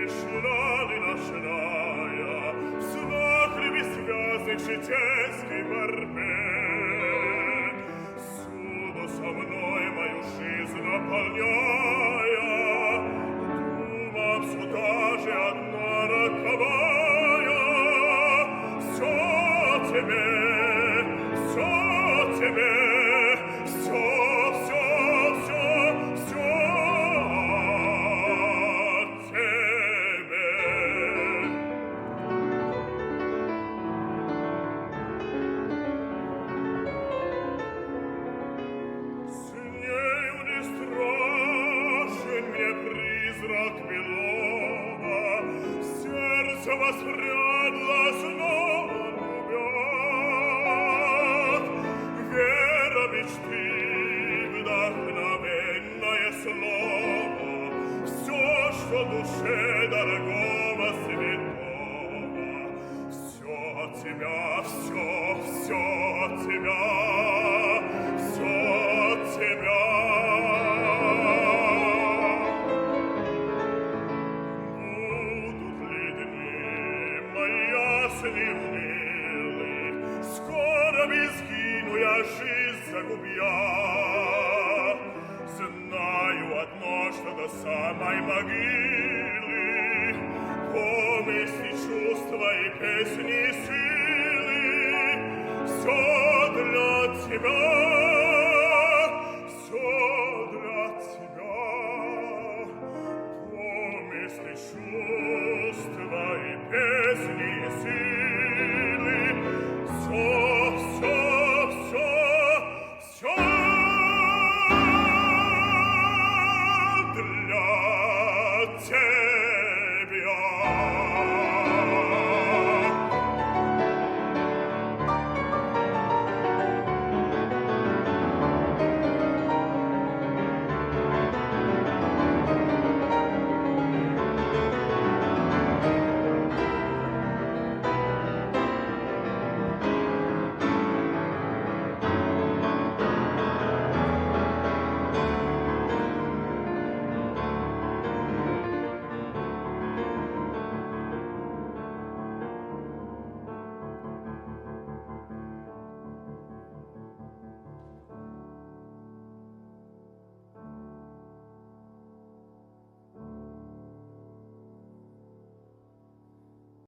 пришла ли ночная в снах ли бессвязных житейской борьбе? Суду со мной мою жизнь наполняя, думам сюда же одна роковая. Все тебе, призрак белого, сердце воспрягло снова любят. Вера мечты, вдохновенное слово, все, что душе дорогого святого, все от тебя, все от тебя, все от тебя. Скоро безгину я жизнь загубя. Знаю одно, что до самой могилы помысли, чувства и песни, силы все для тебя.